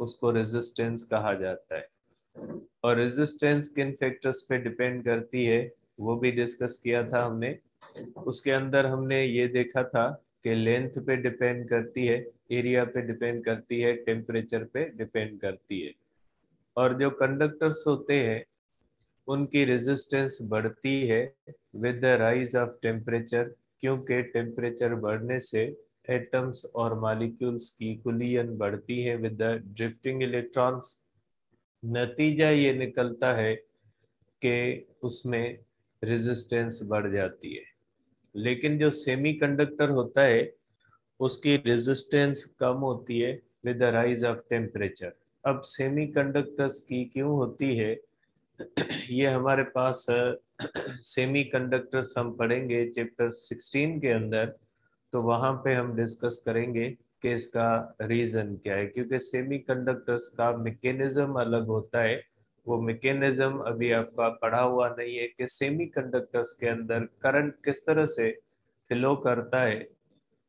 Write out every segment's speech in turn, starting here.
उसको रेजिस्टेंस कहा जाता है। और रेजिस्टेंस किन फैक्टर्स पे डिपेंड करती है वो भी डिस्कस किया था हमने। उसके अंदर हमने ये देखा था कि लेंथ पे डिपेंड करती है, एरिया पे डिपेंड करती है, टेम्परेचर पे डिपेंड करती है। और जो कंडक्टर्स होते हैं उनकी रेजिस्टेंस बढ़ती है with the rise of temperature, क्योंकि टेम्परेचर बढ़ने से एटम्स और मॉलिक्यूल्स की कुलियन बढ़ती है विद द ड्रिफ्टिंग इलेक्ट्रॉन्स। नतीजा ये निकलता है कि उसमें रेजिस्टेंस बढ़ जाती है। लेकिन जो सेमीकंडक्टर होता है उसकी रेजिस्टेंस कम होती है with the rise of temperature. अब सेमीकंडक्टर्स की क्यों होती है ये हमारे पास सेमीकंडक्टर्स हम पढ़ेंगे चैप्टर 16 के अंदर, तो वहां पे हम डिस्कस करेंगे कि इसका रीजन क्या है, क्योंकि सेमीकंडक्टर्स का मैकेनिज्म अलग होता है। वो मैकेनिज्म अभी आपका पढ़ा हुआ नहीं है कि सेमीकंडक्टर्स के अंदर करंट किस तरह से फ्लो करता है,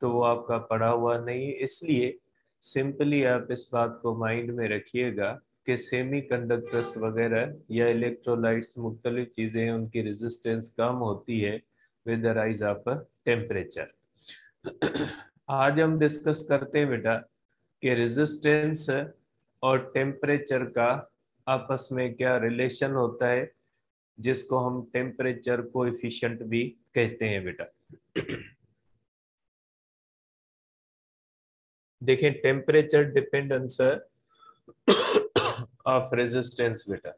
तो वो आपका पढ़ा हुआ नहीं है। इसलिए सिंपली आप इस बात को माइंड में रखिएगा कि सेमी कंडक्टर्स वगैरह या इलेक्ट्रोलाइट्स मुख्तलिफ चीज़ें हैं, उनकी रेजिस्टेंस कम होती है with the rise of temperature. आज हम डिस्कस करते हैं बेटा कि रेजिस्टेंस और टेम्परेचर का आपस में क्या रिलेशन होता है, जिसको हम टेम्परेचर कोएफिशिएंट भी कहते हैं बेटा। देखें, टेम्परेचर डिपेंडेंस ऑफ रेजिस्टेंस बेटा।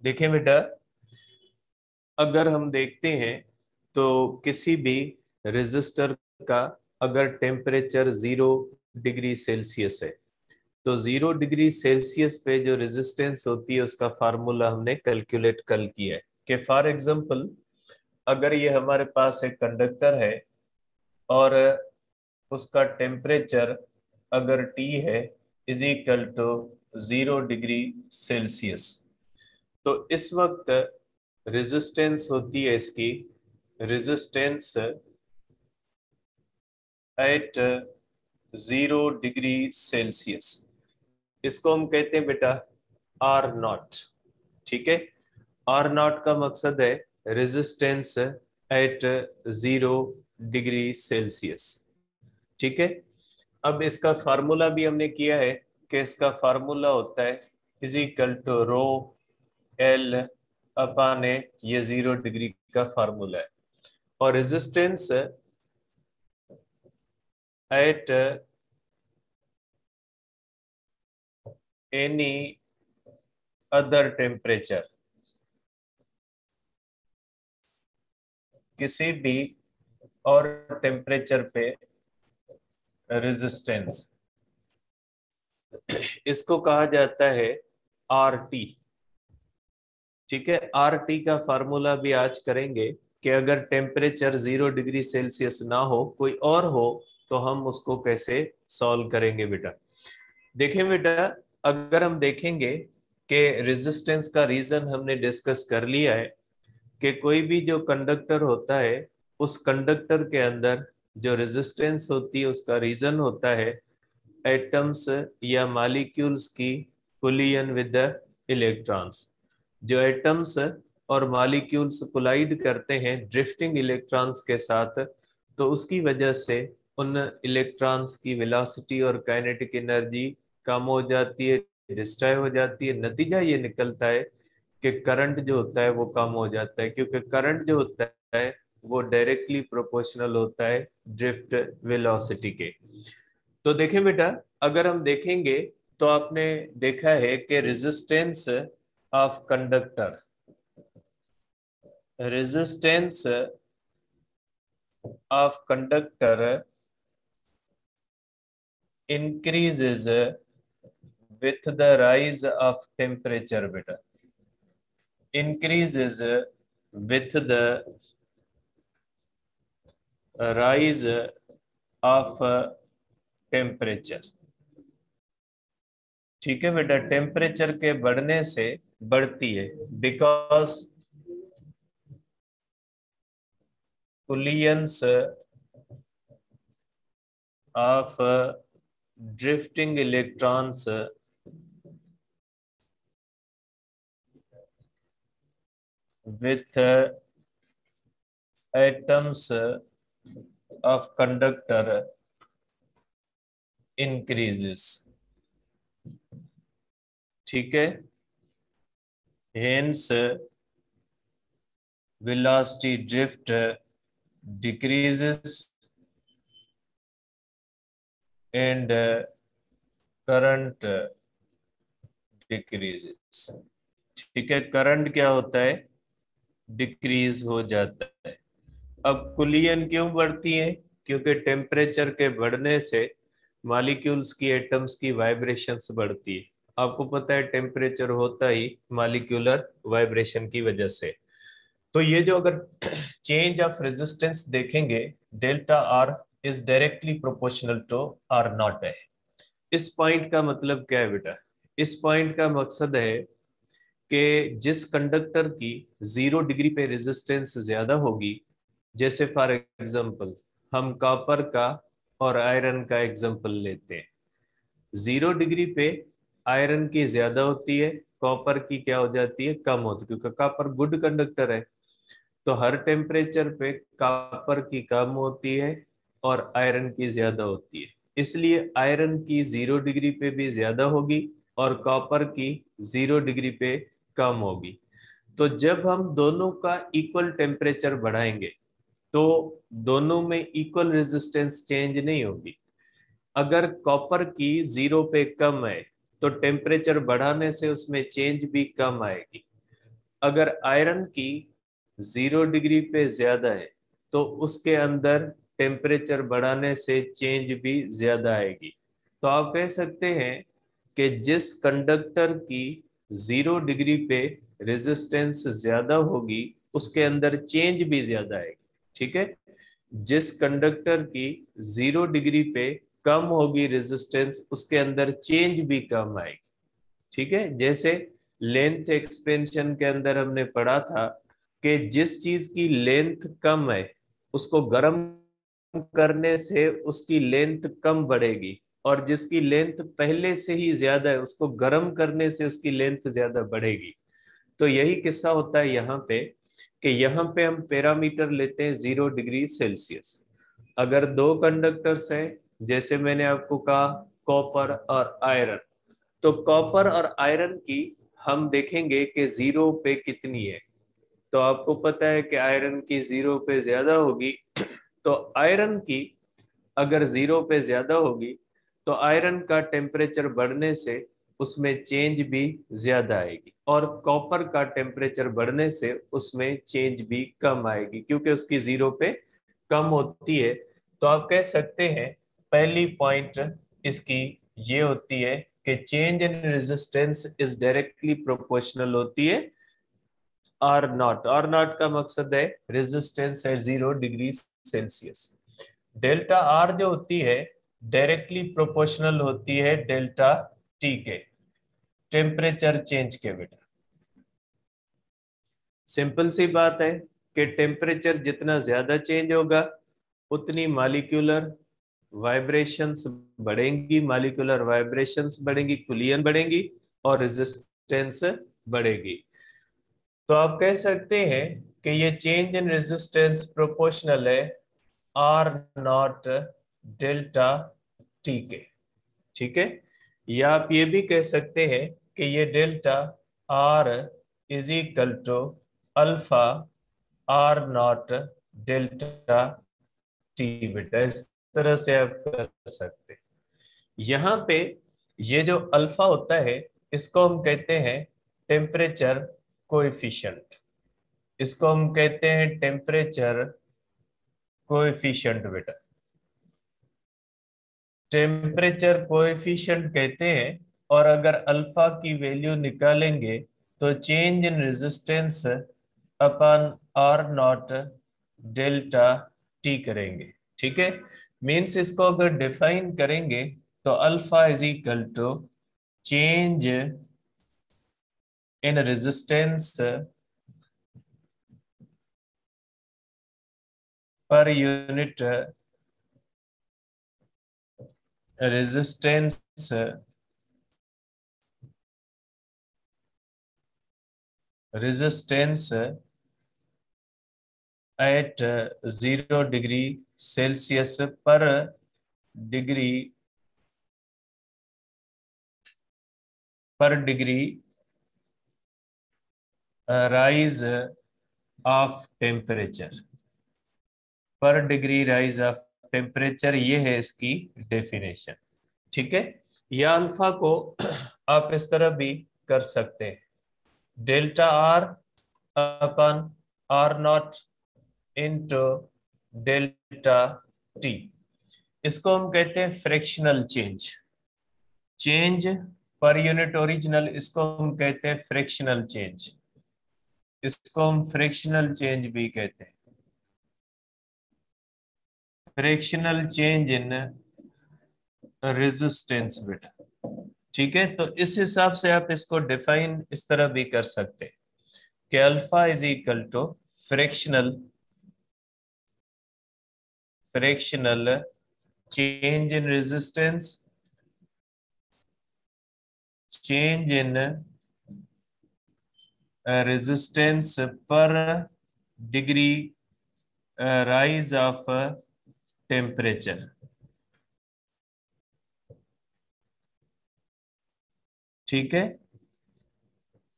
देखें बेटा, अगर हम देखते हैं तो किसी भी रेजिस्टर का अगर टेम्परेचर 0 डिग्री सेल्सियस है, तो 0 डिग्री सेल्सियस पे जो रेजिस्टेंस होती है उसका फार्मूला हमने कैलकुलेट कल किया है कि फॉर एग्जांपल अगर ये हमारे पास एक कंडक्टर है और उसका टेम्परेचर अगर T है is equal to 0 degree Celsius, तो इस वक्त रेजिस्टेंस होती है इसकी रेजिस्टेंस एट 0 डिग्री सेल्सियस। इसको हम कहते हैं बेटा आर नॉट। ठीक है, आर नॉट का मकसद है रेजिस्टेंस एट 0 डिग्री सेल्सियस। ठीक है, अब इसका फार्मूला भी हमने किया है कि इसका फार्मूला होता है is equal to rho L upon A, ये 0 डिग्री का फार्मूला है। और resistance at any other temperature, किसी भी और टेम्परेचर पे रेजिस्टेंस, इसको कहा जाता है आर टी। ठीक है, आर टी का फार्मूला भी आज करेंगे कि अगर टेम्परेचर 0 डिग्री सेल्सियस ना हो कोई और हो तो हम उसको कैसे सॉल्व करेंगे बेटा। देखें बेटा, अगर हम देखेंगे कि रेजिस्टेंस का रीजन हमने डिस्कस कर लिया है कि कोई भी जो कंडक्टर होता है उस कंडक्टर के अंदर जो रेजिस्टेंस होती है उसका रीजन होता है एटम्स या मॉलिक्यूल्स की कोलिजन विद द इलेक्ट्रॉन्स। जो एटम्स और मॉलिक्यूल्स कोलाइड करते हैं ड्रिफ्टिंग इलेक्ट्रॉन्स के साथ, तो उसकी वजह से उन इलेक्ट्रॉन्स की वेलोसिटी और काइनेटिक एनर्जी कम हो जाती है, डिस्ट्रॉय हो जाती है। नतीजा ये निकलता है कि करंट जो होता है वो कम हो जाता है, क्योंकि करंट जो होता है वो डायरेक्टली प्रोपोर्शनल होता है ड्रिफ्ट वेलोसिटी के। तो देखें बेटा, अगर हम देखेंगे तो आपने देखा है कि resistance of conductor, resistance of conductor increases with the rise of temperature बेटा, increases with the rise of temperature. ठीक है बेटा, टेम्परेचर के बढ़ने से बढ़ती है, because collisions of drifting electrons with atoms of conductor increases। ठीक है, hence velocity drift decreases and current decreases। ठीक है, करंट क्या होता है, डिक्रीज हो जाता है। अब कुलियन क्यों बढ़ती है, क्योंकि टेम्परेचर के बढ़ने से मॉलिक्यूल्स की, एटम्स की वाइब्रेशंस बढ़ती है। आपको पता है टेम्परेचर होता ही मॉलिक्यूलर वाइब्रेशन की वजह से। तो ये जो अगर चेंज ऑफ रेजिस्टेंस देखेंगे, delta R is directly proportional to R naught है। इस पॉइंट का मतलब क्या है बेटा, इस पॉइंट का मकसद है कि जिस कंडक्टर की 0 डिग्री पे रेजिस्टेंस ज्यादा होगी, जैसे फॉर एग्जांपल हम कॉपर का और आयरन का एग्जांपल लेते हैं। 0 डिग्री पे आयरन की ज्यादा होती है, कॉपर की क्या हो जाती है, कम होती है, क्योंकि कॉपर गुड कंडक्टर है। तो हर टेम्परेचर पे कॉपर की कम होती है और आयरन की ज्यादा होती है। इसलिए आयरन की 0 डिग्री पे भी ज्यादा होगी और कॉपर की 0 डिग्री पे कम होगी। तो जब हम दोनों का इक्वल टेम्परेचर बढ़ाएंगे तो दोनों में इक्वल रेजिस्टेंस चेंज नहीं होगी। अगर कॉपर की 0 पे कम है तो टेम्परेचर बढ़ाने से उसमें चेंज भी कम आएगी। अगर आयरन की 0 डिग्री पे ज्यादा है तो उसके अंदर टेम्परेचर बढ़ाने से चेंज भी ज्यादा आएगी। तो आप कह सकते हैं कि जिस कंडक्टर की 0 डिग्री पे रेजिस्टेंस ज्यादा होगी उसके अंदर चेंज भी ज्यादा आएगी। ठीक है, जिस कंडक्टर की 0 डिग्री पे कम होगी रेजिस्टेंस उसके अंदर चेंज भी कम आएगी। ठीक है, जैसे लेंथ एक्सपेंशन के अंदर हमने पढ़ा था कि जिस चीज की लेंथ कम है उसको गर्म करने से उसकी लेंथ कम बढ़ेगी, और जिसकी लेंथ पहले से ही ज्यादा है उसको गर्म करने से उसकी लेंथ ज्यादा बढ़ेगी। तो यही किस्सा होता है यहाँ पे, कि यहाँ पे हम पैरामीटर लेते हैं 0 डिग्री सेल्सियस। अगर दो कंडक्टर्स हैं, जैसे मैंने आपको कहा कॉपर और आयरन, तो कॉपर और आयरन की हम देखेंगे कि 0 पे कितनी है। तो आपको पता है कि आयरन की 0 पे ज्यादा होगी, तो आयरन की अगर 0 पे ज्यादा होगी तो आयरन का टेम्परेचर बढ़ने से उसमें चेंज भी ज्यादा आएगी, और कॉपर का टेम्परेचर बढ़ने से उसमें चेंज भी कम आएगी क्योंकि उसकी 0 पे कम होती है। तो आप कह सकते हैं पहली पॉइंट इसकी ये होती है कि change in resistance is directly proportional होती है आर नॉट। आर नॉट का मकसद है रेजिस्टेंस है 0 डिग्री सेल्सियस। डेल्टा आर जो होती है डायरेक्टली प्रोपोर्शनल होती है डेल्टा टी के, टेम्परेचर चेंज के बेटा। सिंपल सी बात है कि टेम्परेचर जितना ज्यादा चेंज होगा उतनी मॉलिक्यूलर वाइब्रेशंस बढ़ेंगी, मॉलिक्यूलर वाइब्रेशंस बढ़ेंगी, कुलियन बढ़ेंगी और रेजिस्टेंस बढ़ेगी। तो आप कह सकते हैं कि ये चेंज इन रेजिस्टेंस प्रोपोर्शनल है आर नॉट डेल्टा टी के। ठीक है, या आप ये भी कह सकते हैं कि ये delta R is equal to alpha R naught delta T बेटा। इस तरह से आप कर सकते हैं। यहाँ पे ये जो अल्फा होता है इसको हम कहते हैं टेम्परेचर कोएफिशिएंट। इसको हम कहते हैं टेम्परेचर कोएफिशिएंट बेटा, टेम्परेचर कोएफिशिएंट कहते हैं। और अगर अल्फा की वैल्यू निकालेंगे तो change in resistance upon R naught delta T करेंगे। ठीक है, मीन्स इसको अगर डिफाइन करेंगे तो alpha is equal to change in resistance per unit resistance resistance at 0 degree Celsius degree per degree rise of temperature, per degree rise of temperature, ये है इसकी डेफिनेशन। ठीक है, या अल्फा को आप इस तरह भी कर सकते हैं, delta R upon R naught into delta T. इसको हम कहते हैं fractional change, change per unit original, इसको हम कहते हैं फ्रैक्शनल चेंज, इसको हम फ्रैक्शनल चेंज भी कहते हैं, फ्रैक्शनल चेंज इन रेजिस्टेंस बेटा। ठीक है, तो इस हिसाब से आप इसको डिफाइन इस तरह भी कर सकते हैं कि alpha is equal to fractional fractional change in resistance, change in resistance per degree rise of temperature. ठीक है,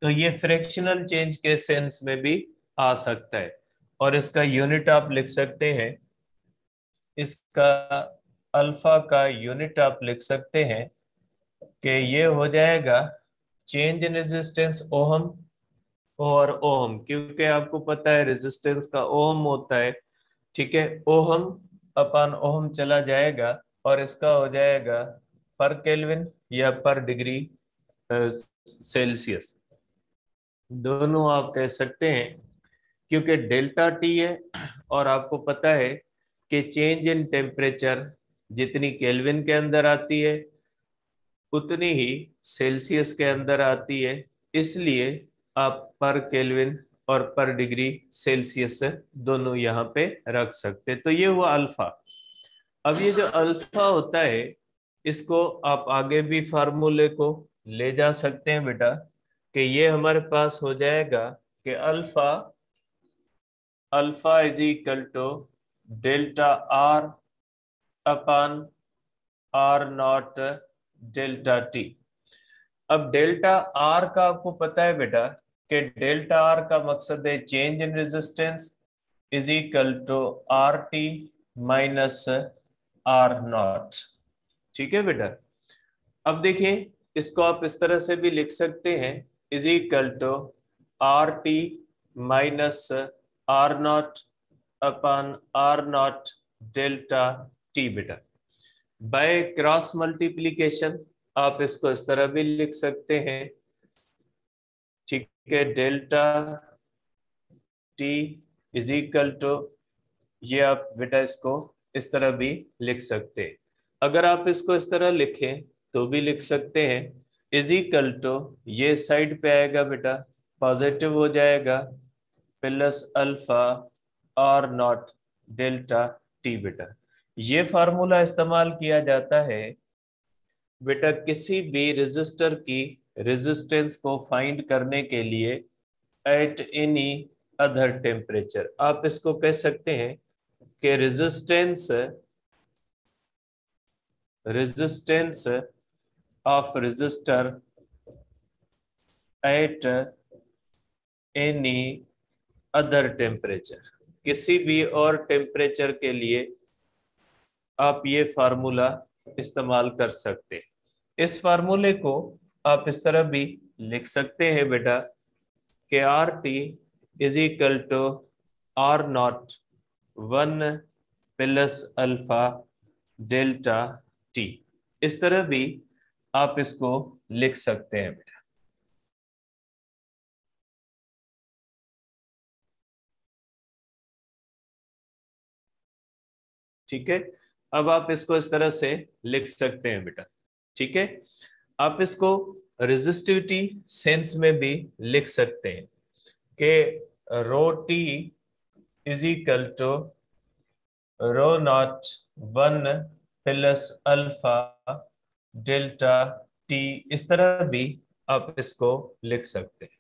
तो ये फ्रैक्शनल चेंज के सेंस में भी आ सकता है, और इसका यूनिट आप लिख सकते हैं, इसका अल्फा का यूनिट आप लिख सकते हैं कि ये हो जाएगा चेंज इन रेजिस्टेंस ओहम और ओहम, क्योंकि आपको पता है रेजिस्टेंस का ओहम होता है। ठीक है, ओहम अपन ओहम चला जाएगा और इसका हो जाएगा पर केल्विन या पर डिग्री सेल्सियस, दोनों आप कह सकते हैं, क्योंकि डेल्टा टी है और आपको पता है कि चेंज इन टेम्परेचर जितनी केल्विन के अंदर आती है उतनी ही सेल्सियस के अंदर आती है, इसलिए आप पर केल्विन और पर डिग्री सेल्सियस दोनों यहाँ पे रख सकते हैं। तो ये हुआ अल्फा। अब ये जो अल्फा होता है इसको आप आगे भी फार्मूले को ले जा सकते हैं बेटा, कि ये हमारे पास हो जाएगा कि alpha alpha is equal to delta R upon R naught delta T. अब डेल्टा आर का आपको पता है बेटा कि डेल्टा आर का मकसद है change in resistance is equal to R T minus R naught. ठीक है बेटा, अब देखिए इसको आप इस तरह से भी लिख सकते हैं, is equal to R T minus R naught upon R naught delta T बेटा। बाय क्रॉस मल्टीप्लीकेशन आप इसको इस तरह भी लिख सकते हैं। ठीक है, delta T is equal to, ये आप बेटा इसको इस तरह भी लिख सकते हैं। अगर आप इसको इस तरह लिखें तो भी लिख सकते हैं, इज इक्वल टू, ये साइड पे आएगा बेटा पॉजिटिव हो जाएगा, plus alpha R naught delta T बेटा। ये फार्मूला इस्तेमाल किया जाता है बेटा किसी भी रेजिस्टर की रेजिस्टेंस को फाइंड करने के लिए एट एनी अदर टेम्परेचर। आप इसको कह सकते हैं कि resistance resistance of resistor at any other temperature, किसी भी और टेम्परेचर के लिए आप ये फार्मूला इस्तेमाल कर सकते हैं। इस फार्मूले को आप इस तरह भी लिख सकते हैं बेटा कि R T is equal to R naught 1 plus alpha delta T. इस तरह भी आप इसको लिख सकते हैं बेटा। ठीक है, अब आप इसको इस तरह से लिख सकते हैं बेटा। ठीक है, आप इसको रेजिस्टिविटी सेंस में भी लिख सकते हैं कि rho T is equal to rho naught 1 plus alpha delta T, इस तरह भी आप इसको लिख सकते हैं।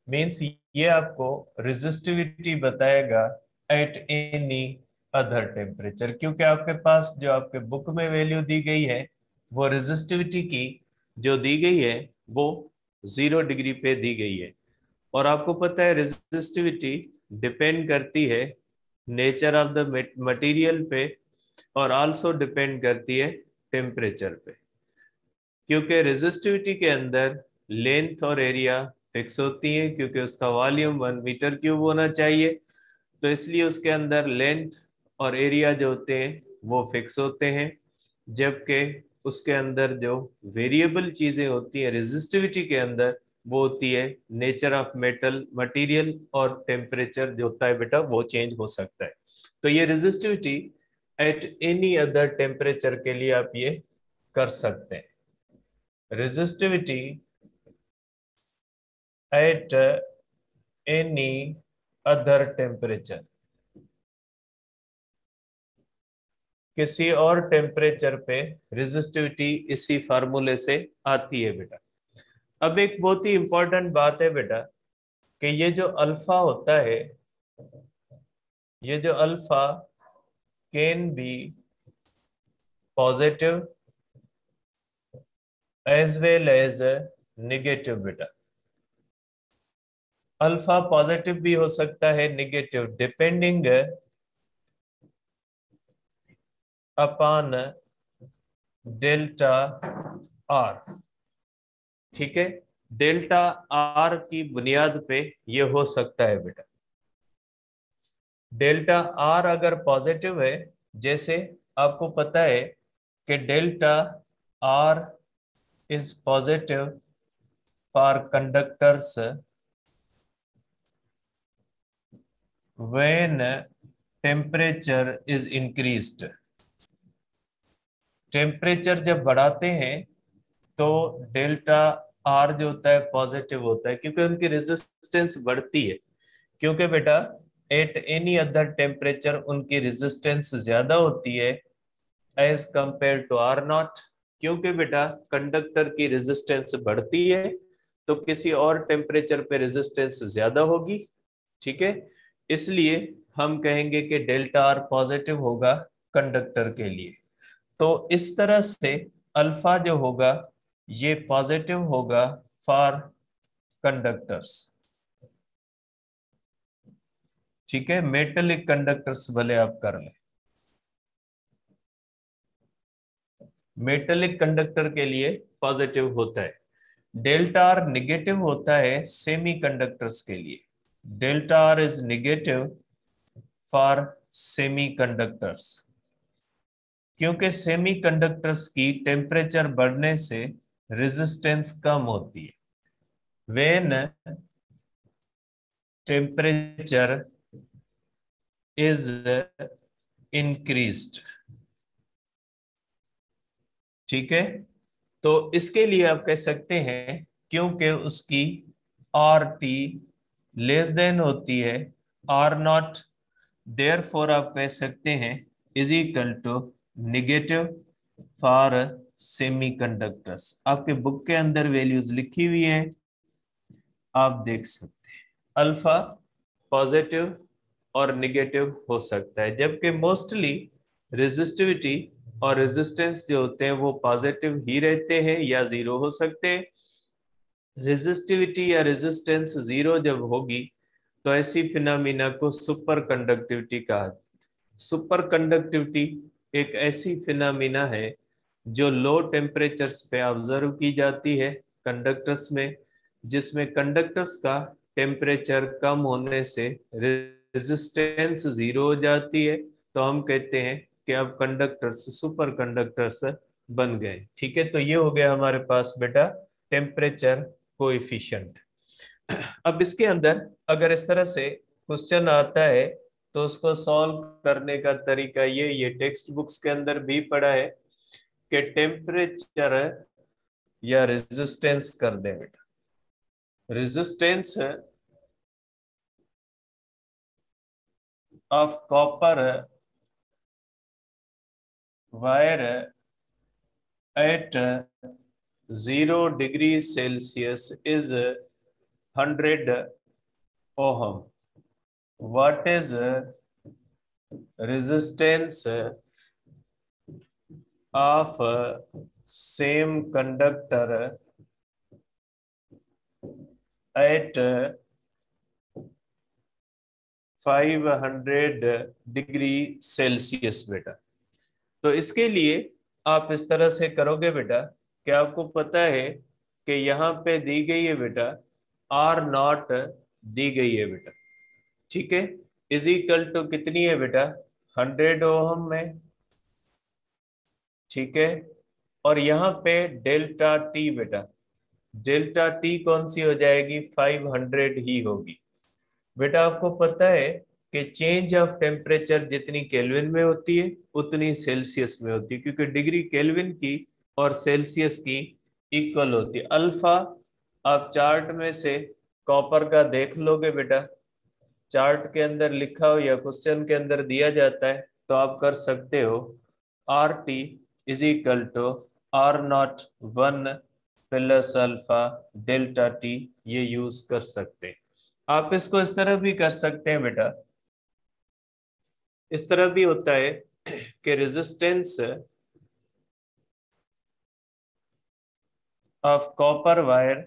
मीन्स ये आपको रेजिस्टिविटी बताएगा एट एनी अदर टेम्परेचर, क्योंकि आपके पास जो आपके बुक में वैल्यू दी गई है वो रेजिस्टिविटी की जो दी गई है वो 0 डिग्री पे दी गई है। और आपको पता है रेजिस्टिविटी डिपेंड करती है नेचर ऑफ द मटेरियल पे और आल्सो डिपेंड करती है टेम्परेचर पे, क्योंकि रेजिस्टिविटी के अंदर लेंथ और एरिया फिक्स होती है, क्योंकि उसका वॉल्यूम 1 मीटर क्यूब होना चाहिए, तो इसलिए उसके अंदर लेंथ और एरिया जो होते हैं वो फिक्स होते हैं। जबकि उसके अंदर जो वेरिएबल चीजें होती है रेजिस्टिविटी के अंदर वो होती है नेचर ऑफ मेटल मटेरियल, और टेम्परेचर जो होता है बेटा वो चेंज हो सकता है। तो ये resistivity eight any other temperature के लिए आप ये कर सकते हैं। Resistivity eight any other temperature, किसी और टेम्परेचर पे रेजिस्टिविटी इसी फार्मूले से आती है बेटा। अब एक बहुत ही इंपॉर्टेंट बात है बेटा कि ये जो अल्फा होता है, ये जो alpha can be positive as well as negative बेटा। अल्फा पॉजिटिव भी हो सकता है negative, depending upon delta R. ठीक है, डेल्टा आर की बुनियाद पे ये हो सकता है बेटा। डेल्टा आर अगर पॉजिटिव है, जैसे आपको पता है कि delta R is positive for conductors when temperature is increased. Temperature जब बढ़ाते हैं तो डेल्टा आर जो होता है पॉजिटिव होता है, क्योंकि उनकी रेजिस्टेंस बढ़ती है। क्योंकि बेटा एट एनी अदर टेम्परेचर उनकी रेजिस्टेंस ज्यादा होती है as compare to R naught. क्योंकि बेटा कंडक्टर की रेजिस्टेंस बढ़ती है तो किसी और टेम्परेचर पे रेजिस्टेंस ज्यादा होगी। ठीक है, इसलिए हम कहेंगे कि डेल्टा आर पॉजिटिव होगा कंडक्टर के लिए। तो इस तरह से अल्फा जो होगा ये पॉजिटिव होगा फॉर कंडक्टर्स। ठीक है, मेटेलिक कंडक्टर्स भले आप कर लें, मेटेलिक कंडक्टर के लिए पॉजिटिव होता है। डेल्टा आर निगेटिव होता है सेमी कंडक्टर्स के लिए। Delta R is negative for semi conductors, क्योंकि सेमी कंडक्टर्स की टेम्परेचर बढ़ने से रेजिस्टेंस कम होती है। When temperature is increased. ठीक है, तो इसके लिए आप कह सकते हैं क्योंकि उसकी आर टी लेस देन होती है आर नॉट, देयर फोर आप कह सकते हैं is equal to negative for semiconductors. आपके बुक के अंदर वैल्यूज लिखी हुई है, आप देख सकते हैं। अल्फा पॉजिटिव और निगेटिव हो सकता है, जबकि मोस्टली रेजिस्टिविटी और रेजिस्टेंस जो होते हैं वो पॉजिटिव ही रहते हैं या जीरो हो सकते हैं। रेजिस्टिविटी या रेजिस्टेंस जीरो जब होगी तो ऐसी फिनोमिना को सुपर कंडक्टिविटी कहा। सुपर कंडक्टिविटी एक ऐसी फिनोमिना है जो लो टेम्परेचर्स पे ऑब्जर्व की जाती है कंडक्टर्स में, जिसमें कंडक्टर्स का टेम्परेचर कम होने से रेजिस्टेंस जीरो हो जाती है। तो हम कहते हैं कि अब कंडक्टर्स सुपर कंडक्टर्स बन गए। ठीक है, तो ये हो गया हमारे पास बेटा टेम्परेचर कोएफिशिएंट। अब इसके अंदर अगर इस तरह से क्वेश्चन आता है तो उसको सॉल्व करने का तरीका ये टेक्स्ट बुक्स के अंदर भी पढ़ा है कि टेम्परेचर या रेजिस्टेंस कर दे बेटा। Resistance of copper wire at 0 degree Celsius is 100 ohm. What is resistance of same conductor at 500 degree Celsius बेटा? तो इसके लिए आप इस तरह से करोगे बेटा कि आपको पता है कि यहाँ पे दी गई है बेटा आर नॉट दी गई है बेटा, ठीक है, इज इक्वल टू कितनी है बेटा 100 ओहम में, ठीक है। और यहाँ पे डेल्टा टी बेटा, डेल्टा टी कौन सी हो जाएगी 500 ही होगी बेटा। आपको पता है कि चेंज ऑफ टेम्परेचर जितनी केल्विन में होती है उतनी सेल्सियस में होती है, क्योंकि डिग्री केल्विन की और सेल्सियस की इक्वल होती है। अल्फा आप चार्ट में से कॉपर का देख लोगे बेटा, चार्ट के अंदर लिखा हो या क्वेश्चन के अंदर दिया जाता है तो आप कर सकते हो R T is equal to R naught 1 plus alpha delta T, ये यूज कर सकते हैं। आप इसको इस तरह भी कर सकते हैं बेटा, इस तरह भी होता है कि resistance of copper wire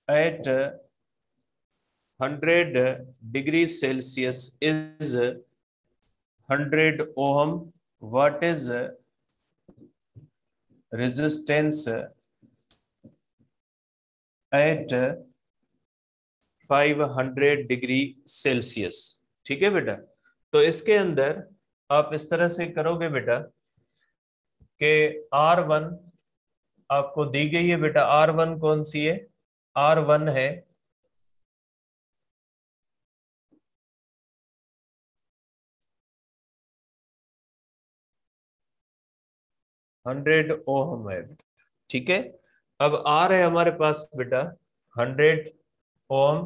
eight 100 degree Celsius is 100 ohm. What is resistance at 500 degree Celsius, ठीक है बेटा। तो इसके अंदर आप इस तरह से करोगे बेटा कि R1 आपको दी गई है बेटा, R1 कौन सी है, R1 है 100 ओहम है, ठीक है। अब R है हमारे पास बेटा 100 ओहम।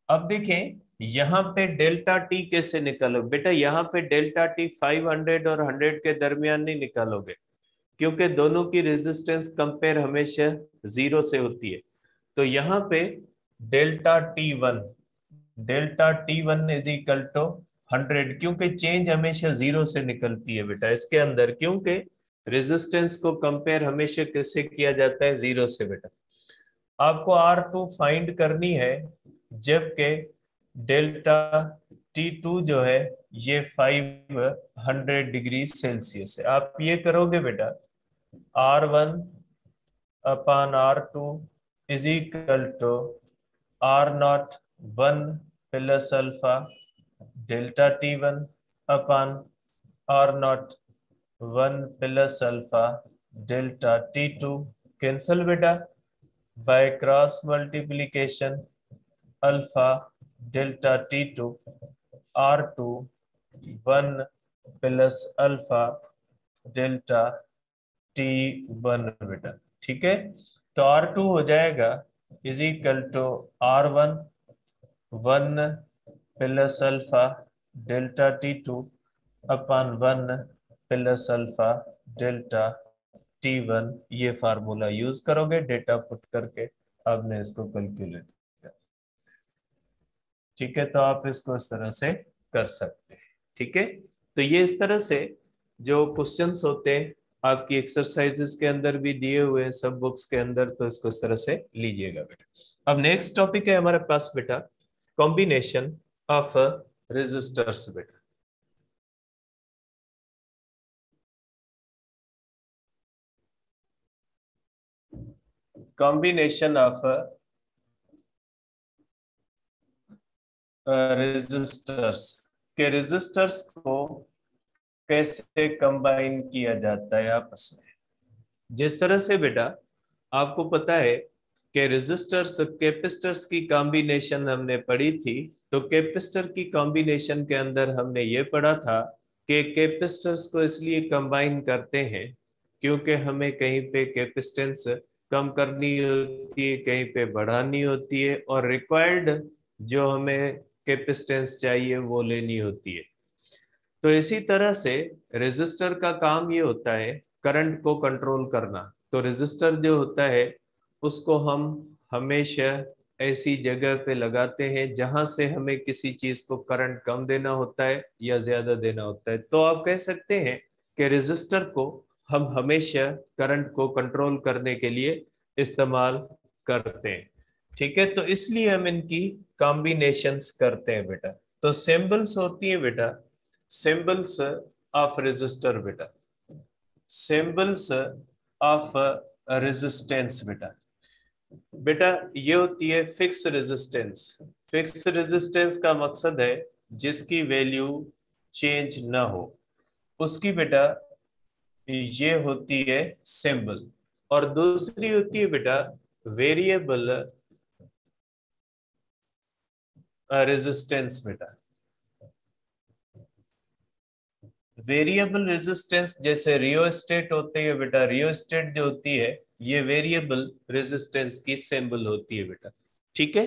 अब देखें यहाँ पे डेल्टा टी कैसे निकालो बेटा, यहाँ पे डेल्टा टी 500 और 100 के दरमियान नहीं निकालोगे, क्योंकि दोनों की रेजिस्टेंस कंपेयर हमेशा 0 से होती है। तो यहाँ पे delta T one is equal to 100, क्योंकि चेंज हमेशा 0 से निकलती है बेटा इसके अंदर, क्योंकि रेजिस्टेंस को कंपेयर हमेशा किससे किया जाता है 0 से बेटा। आपको R2 फाइंड करनी है, जबकि डेल्टा T2 जो है ये 500 डिग्री सेल्सियस है। आप ये करोगे बेटा R1 upon R2 is equal to R not 1 plus alpha delta T1 upon R not 1 plus alpha delta T2। Cancel बेटा, by cross multiplication alpha delta T2 R2 1 plus alpha delta T1 बेटा, ठीक है। तो R2 हो जाएगा is equal to R1 1 plus alpha delta T2 upon 1 plus alpha delta T1। ये formula use करोगे data put करके, आपने इसको कैलकुलेट किया, ठीक है। तो आप इसको इस तरह से कर सकते हैं, ठीक है। तो ये इस तरह से जो क्वेश्चंस होते हैं आपकी एक्सरसाइजेस के अंदर भी दिए हुए हैं सब बुक्स के अंदर, तो इसको इस तरह से लीजिएगा बेटा। अब नेक्स्ट टॉपिक है हमारे पास बेटा कॉम्बिनेशन ऑफ रेजिस्टर्स बेटा। कॉम्बिनेशन ऑफ रेजिस्टर्स के रेजिस्टर्स को कैसे कंबाइन किया जाता है आपस में। जिस तरह से बेटा आपको पता है कि रेजिस्टर्स कैपेसिटर्स की कॉम्बिनेशन हमने पढ़ी थी। तो कैपेसिटर की कॉम्बिनेशन के अंदर हमने ये पढ़ा था कि कैपेसिटर्स को इसलिए कंबाइन करते हैं क्योंकि हमें कहीं पे कैपेसिटेंस कम करनी होती है, कहीं पे बढ़ानी होती है, और रिक्वायर्ड जो हमें कैपेसिटेंस चाहिए वो लेनी होती है। तो इसी तरह से रेजिस्टर का काम ये होता है करंट को कंट्रोल करना। तो रेजिस्टर जो होता है उसको हम हमेशा ऐसी जगह पे लगाते हैं जहां से हमें किसी चीज को करंट कम देना होता है या ज्यादा देना होता है। तो आप कह सकते हैं कि रेजिस्टर को हम हमेशा करंट को कंट्रोल करने के लिए इस्तेमाल करते हैं। ठीक है, तो इसलिए हम इनकी कॉम्बिनेशंस करते हैं बेटा। तो सिंबल्स होती है बेटा, सिंबल्स ऑफ रेजिस्टर बेटा, सिंबल्स ऑफ रेजिस्टेंस बेटा। बेटा ये होती है फिक्स रेजिस्टेंस। फिक्स रेजिस्टेंस का मकसद है जिसकी वैल्यू चेंज ना हो, उसकी बेटा ये होती है सिंबल। और दूसरी होती है बेटा वेरिएबल रेजिस्टेंस बेटा। वेरिएबल रेजिस्टेंस जैसे रियोस्टेट होते हैं बेटा, रियोस्टेट जो होती है ये वेरिएबल रेजिस्टेंस की सिंबल होती है बेटा। ठीक है,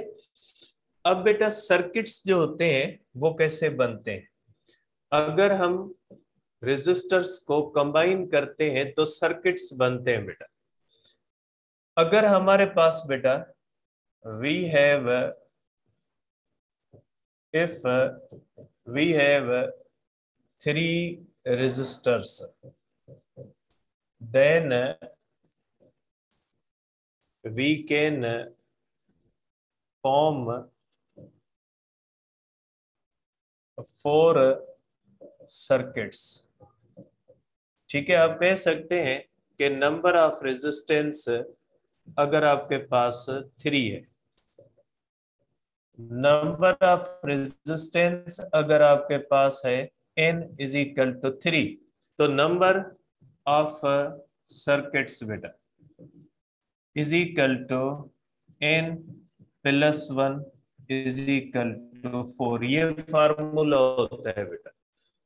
अब बेटा सर्किट्स जो होते हैं वो कैसे बनते हैं। अगर हम रेजिस्टर्स को कंबाइन करते हैं तो सर्किट्स बनते हैं बेटा। अगर हमारे पास बेटा we have, if we have 3 resistors, then we can form 4 circuits। ठीक है, आप कह सकते हैं कि नंबर ऑफ रेजिस्टेंस अगर आपके पास 3 है, नंबर ऑफ रेजिस्टेंस अगर आपके पास है n इज इक्वल टू 3, तो नंबर ऑफ सर्किट्स बेटा is equal to n plus 1 is equal to 4। ये फार्मूला होता है बेटा।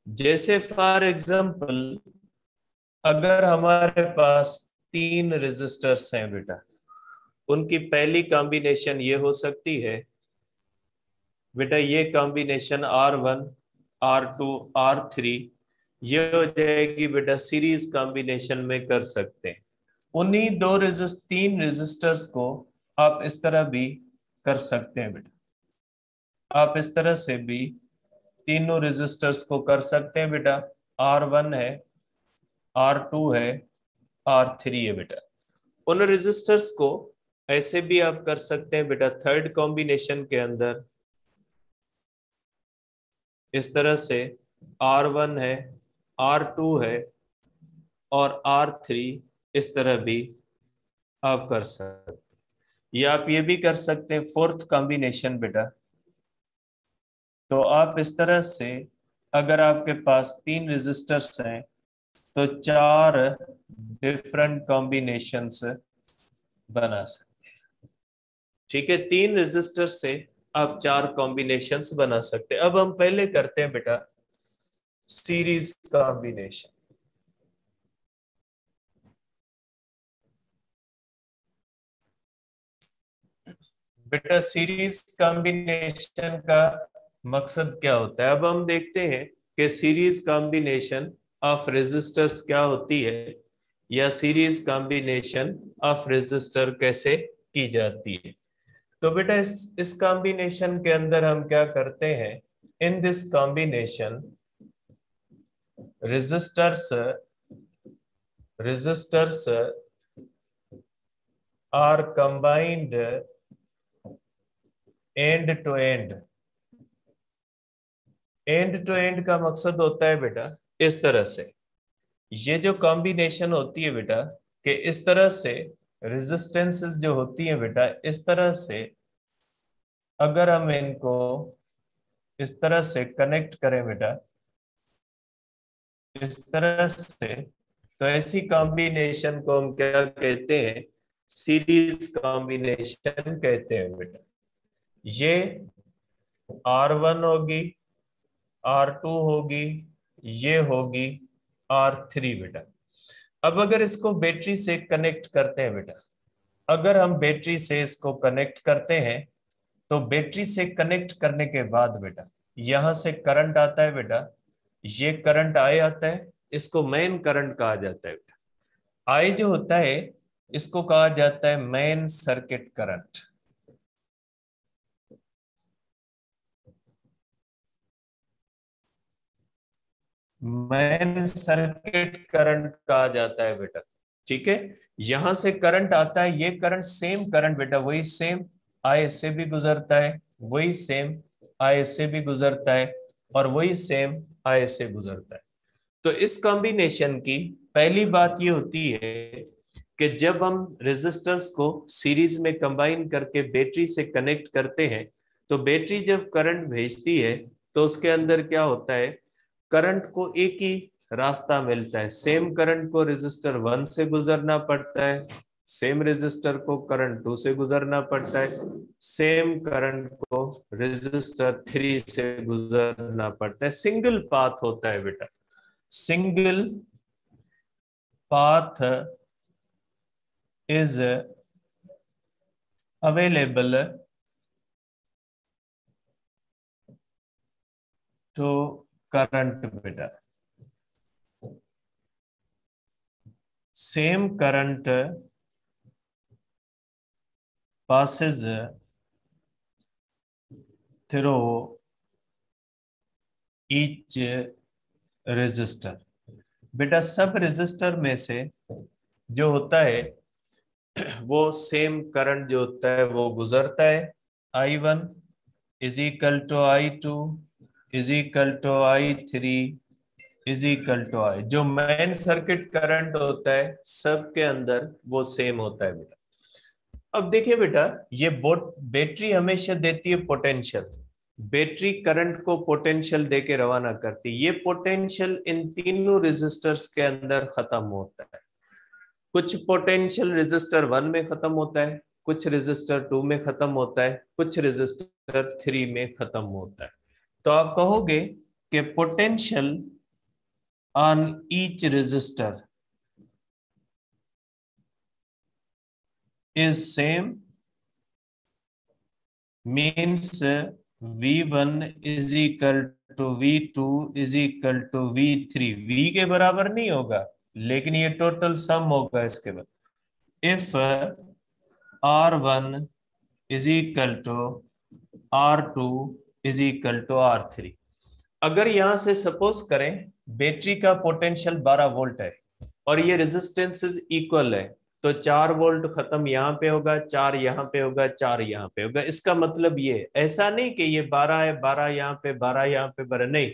जैसे फॉर एग्जांपल अगर हमारे पास 3 रेजिस्टर्स हैं बेटा, उनकी पहली कॉम्बिनेशन ये हो सकती है बेटा, ये कॉम्बिनेशन R1 R2 R3 ये हो जाएगी बेटा, सीरीज कॉम्बिनेशन में कर सकते हैं। उन्हीं 3 रेजिस्टर्स को आप इस तरह भी कर सकते हैं बेटा। आप इस तरह से भी तीनों रेजिस्टर्स को कर सकते हैं बेटा। R1 है, R2 है, R3 है बेटा। उन रेजिस्टर्स को ऐसे भी आप कर सकते हैं बेटा, थर्ड कॉम्बिनेशन के अंदर इस तरह से R1 है, R2 है और R3 इस तरह भी आप कर सकते हैं। या आप ये भी कर सकते हैं फोर्थ कॉम्बिनेशन बेटा। तो आप इस तरह से अगर आपके पास 3 रेजिस्टर्स हैं तो 4 डिफरेंट कॉम्बिनेशंस बना सकते हैं। ठीक है, 3 रेजिस्टर से आप 4 कॉम्बिनेशंस बना सकते हैं। अब हम पहले करते हैं बेटा सीरीज कॉम्बिनेशन। बेटा सीरीज कॉम्बिनेशन का मकसद क्या होता है, अब हम देखते हैं कि सीरीज कॉम्बिनेशन ऑफ रेजिस्टर्स क्या होती है या सीरीज कॉम्बिनेशन ऑफ रेजिस्टर कैसे की जाती है। तो बेटा इस कॉम्बिनेशन के अंदर हम क्या करते हैं, in this combination resistors resistors are combined end to end. End to end का मकसद होता है बेटा इस तरह से, ये जो कॉम्बिनेशन होती है बेटा कि इस तरह से रेजिस्टेंसेस जो होती है बेटा, इस तरह से अगर हम इनको इस तरह से कनेक्ट करें बेटा, इस तरह से, तो ऐसी कॉम्बिनेशन को हम क्या कहते हैं, सीरीज कॉम्बिनेशन कहते हैं बेटा। ये R1 होगी, R2 होगी, ये होगी R3 बेटा। अब अगर इसको बैटरी से कनेक्ट करते हैं बेटा, अगर हम बैटरी से इसको कनेक्ट करते हैं तो बैटरी से कनेक्ट करने के बाद बेटा यहां से करंट आता है बेटा, ये करंट आई आता है, इसको मेन करंट कहा जाता है बेटा। आई जो होता है इसको कहा जाता है main circuit current. Main circuit current कहा जाता है बेटा। ठीक है, यहां से करंट आता है, ये करंट सेम करंट बेटा, वही सेम आई से भी गुजरता है, वही सेम आई से भी गुजरता है, और वही सेम आई से गुजरता है। तो इस कॉम्बिनेशन की पहली बात ये होती है कि जब हम रेजिस्टेंस को सीरीज में कंबाइन करके बैटरी से कनेक्ट करते हैं तो बैटरी जब करंट भेजती है तो उसके अंदर क्या होता है, करंट को एक ही रास्ता मिलता है। सेम करंट को रेजिस्टर 1 से गुजरना पड़ता है, सेम रेजिस्टर को करंट 2 से गुजरना पड़ता है, सेम करंट को रेजिस्टर 3 से गुजरना पड़ता है। सिंगल पाथ होता है बेटा, single path is available to current बेटा। same current passes through each resistor। बेटा सब रेजिस्टर में से जो होता है वो सेम करंट जो होता है वो गुजरता है। I1 is equal to I2 is equal to I3 is equal to I। जो मेन सर्किट करंट होता है सबके अंदर वो सेम होता है बेटा। अब देखिए बेटा, ये बैटरी हमेशा देती है पोटेंशियल, बैटरी करंट को पोटेंशियल देके रवाना करती है। ये पोटेंशियल इन तीनों रेजिस्टर्स के अंदर खत्म होता है। कुछ पोटेंशियल रेजिस्टर 1 में खत्म होता है, कुछ रेजिस्टर 2 में खत्म होता है, कुछ रेजिस्टर 3 में खत्म होता है। तो आप कहोगे कि potential on each resistor is same, means V1 is equal to V2 is equal to V3। V के बराबर नहीं होगा लेकिन ये टोटल सम होगा इसके बाद। If R1 is equal to R2 is equal to R3। अगर यहां से सपोज करें बैटरी का पोटेंशियल 12 वोल्ट है और ये रेजिस्टेंसेस इक्वल है, तो 4 वोल्ट खत्म यहाँ पे होगा, 4 यहाँ पे होगा, 4 यहाँ पे होगा। इसका मतलब ये ऐसा नहीं कि ये 12 है, 12 यहाँ पे, 12 यहाँ पे, 12 नहीं।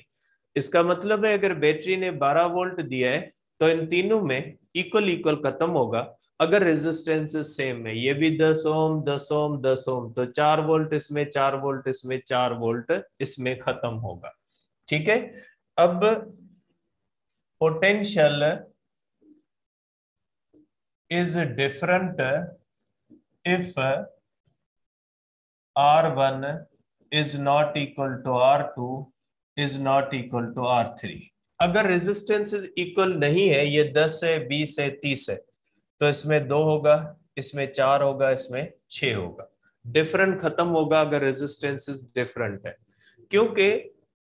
इसका मतलब है अगर बैटरी ने 12 वोल्ट दिया है तो इन तीनों में इक्वल इक्वल खत्म होगा। अगर रेजिस्टेंसेस सेम है, ये भी 10 ओम 10 ओम 10 ओम, तो 4 वोल्ट इसमें, 4 वोल्ट इसमें, 4 वोल्ट इसमें खत्म होगा। ठीक है, अब potential is different if R1 is not equal to R2 is not equal to R3। अगर रेजिस्टेंसेस इक्वल नहीं है, ये 10 है, 20 है, 30 है, तो इसमें 2 होगा, इसमें 4 होगा, इसमें 6 होगा। डिफरेंट खत्म होगा अगर रेजिस्टेंसेस डिफरेंट है, क्योंकि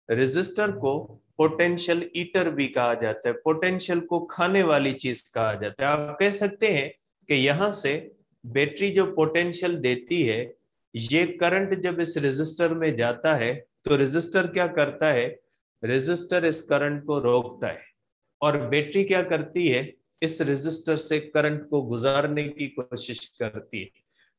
रेजिस्टर को पोटेंशियल ईटर भी कहा जाता है, पोटेंशियल को खाने वाली चीज कहा जाता है। आप कह सकते हैं कि यहां से बैटरी जो पोटेंशियल देती है, ये करंट जब इस रेजिस्टर में जाता है तो रेजिस्टर क्या करता है, रेजिस्टर इस करंट को रोकता है, और बैटरी क्या करती है, इस रेजिस्टर से करंट को गुजारने की कोशिश करती है।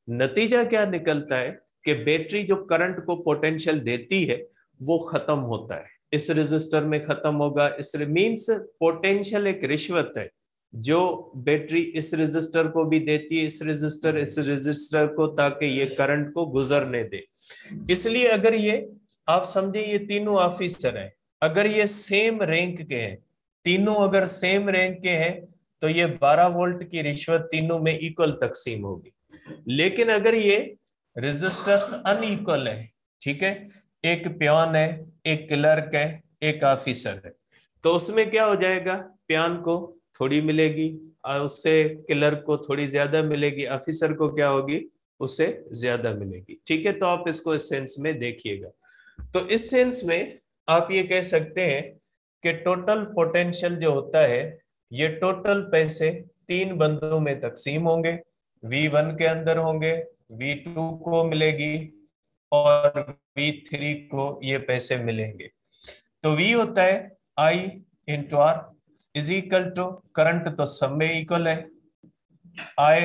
नतीजा क्या निकलता है कि बैटरी जो करंट को पोटेंशियल देती है वो खत्म होता है, इस रेजिस्टर में खत्म होगा। इस मींस पोटेंशियल एक रिश्वत है जो बैटरी इस रेजिस्टर को भी देती है, इस रेजिस्टर को, ताकि ये करंट को गुजरने दे। इसलिए अगर ये आप समझे ये तीनों ऑफिसर हैं, अगर ये सेम रैंक के हैं, तीनों अगर सेम रैंक के हैं, तो ये 12 वोल्ट की रिश्वत तीनों में इक्वल तकसीम होगी। लेकिन अगर ये रेजिस्टर्स अनइक्वल है, ठीक है, एक पियोन है, एक क्लर्क है, एक ऑफिसर है, तो उसमें क्या हो जाएगा, पियोन को थोड़ी मिलेगी और उससे क्लर्क को थोड़ी ज्यादा मिलेगी, ऑफिसर को क्या होगी, उससे ज्यादा मिलेगी। ठीक है, तो आप इसको इस सेंस में देखिएगा। तो इस सेंस में आप ये कह सकते हैं कि टोटल पोटेंशियल जो होता है, ये टोटल पैसे तीन बंदों में तकसीम होंगे, V1 के अंदर होंगे, V2 को मिलेगी और V3 को ये पैसे मिलेंगे। तो V होता है I into R is equal to, current तो सब में इक्वल है, I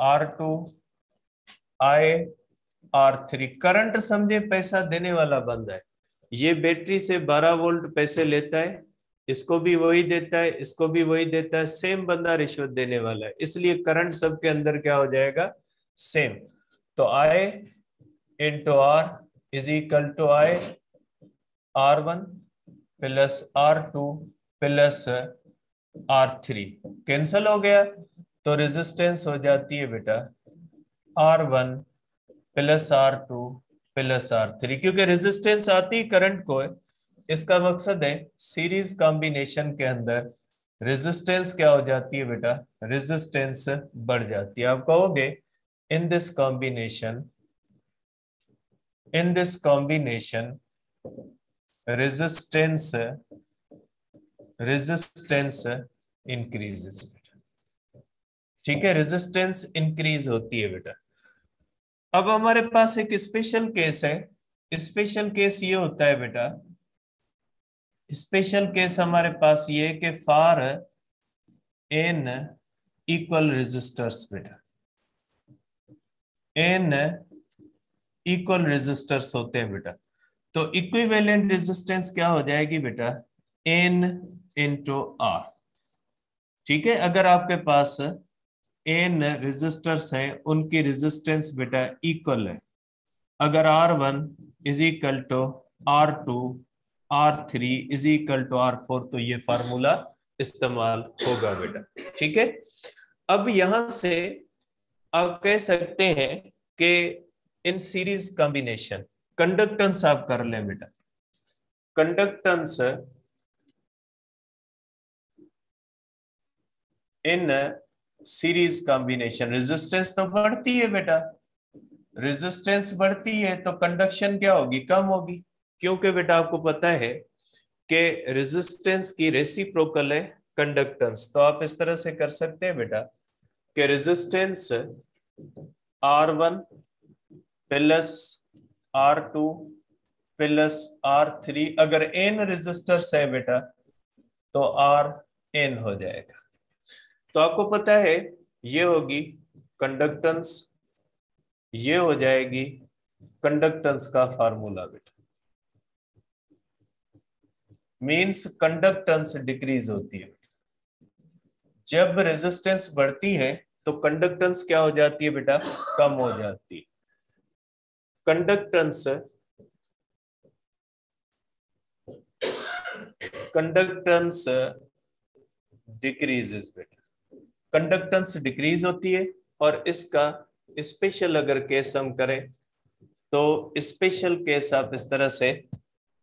R2 I R3। Current समझे पैसा देने वाला बंदा है, ये बैटरी से 12 वोल्ट पैसे लेता है, इसको भी वही देता है, इसको भी वही देता है, सेम बंदा रिश्वत देने वाला है, इसलिए करंट सबके अंदर क्या हो जाएगा, सेम। तो I into R is equal to I R1 plus R2 plus R3, cancel हो गया, तो रेजिस्टेंस हो जाती है बेटा R1 plus R2 plus R3, क्योंकि रेजिस्टेंस आती करंट को है। इसका मकसद है सीरीज कॉम्बिनेशन के अंदर रेजिस्टेंस क्या हो जाती है बेटा, रेजिस्टेंस बढ़ जाती है। आप कहोगे इन दिस कॉम्बिनेशन रेजिस्टेंस इंक्रीजेस। ठीक है, रेजिस्टेंस इंक्रीज होती है बेटा। अब हमारे पास एक स्पेशल केस है, स्पेशल केस ये होता है बेटा, स्पेशल केस हमारे पास ये कि फॉर एन इक्वल रेजिस्टर्स बेटा, एन इक्वल रेजिस्टर्स होते हैं बेटा, तो इक्विवेलेंट रेजिस्टेंस क्या हो जाएगी बेटा, एन इंटू आर। ठीक है, अगर आपके पास एन रेजिस्टर्स है, उनकी रेजिस्टेंस बेटा इक्वल है, अगर R1 is equal to R2 R3 is equal to R4, तो ये फार्मूला इस्तेमाल होगा बेटा। ठीक है, अब यहां से आप कह सकते हैं कि इन सीरीज कॉम्बिनेशन कंडक्टेंस आप कर लें बेटा, conductance in series combination, resistance तो बढ़ती है बेटा, रेजिस्टेंस बढ़ती है तो कंडक्शन क्या होगी, कम होगी, क्योंकि बेटा आपको पता है कि रेजिस्टेंस की रेसिप्रोकल है कंडक्टेंस। तो आप इस तरह से कर सकते हैं बेटा कि resistance R1 plus R2 plus R3, अगर n रेजिस्टर्स है बेटा तो Rn हो जाएगा। तो आपको पता है ये होगी कंडक्टेंस, ये हो जाएगी कंडक्टेंस का फार्मूला बेटा, मींस कंडक्टेंस डिक्रीज होती है। जब रेजिस्टेंस बढ़ती है तो कंडक्टेंस क्या हो जाती है बेटा, कम हो जाती है। कंडक्टेंस डिक्रीजेस बेटा, कंडक्टेंस डिक्रीज होती है। और इसका स्पेशल अगर केस हम करें तो स्पेशल केस आप इस तरह से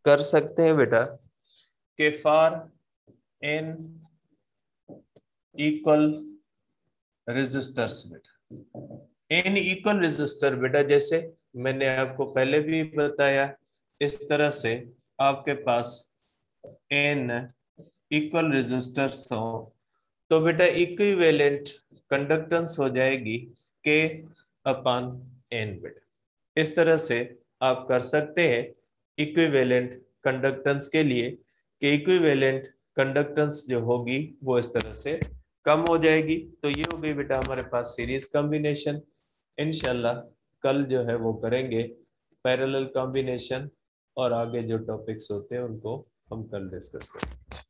कर सकते हैं बेटा कि फॉर एन इक्वल रेजिस्टर्स बेटा, एन इक्वल रेजिस्टर बेटा, जैसे मैंने आपको पहले भी बताया, इस तरह से आपके पास एन इक्वल रेजिस्टर्स हो तो बेटा इक्विवेलेंट कंडक्टेंस हो जाएगी के अपॉन एन बेटा। इस तरह से आप कर सकते हैं इक्विवेलेंट कंडक्टेंस के लिए कि इक्विवेलेंट कंडक्टेंस जो होगी वो इस तरह से कम हो जाएगी। तो ये हो गई बेटा हमारे पास सीरीज कॉम्बिनेशन। इंशाल्लाह कल जो है वो करेंगे पैरेलल कॉम्बिनेशन, और आगे जो टॉपिक्स होते हैं उनको हम कल डिस्कस करेंगे।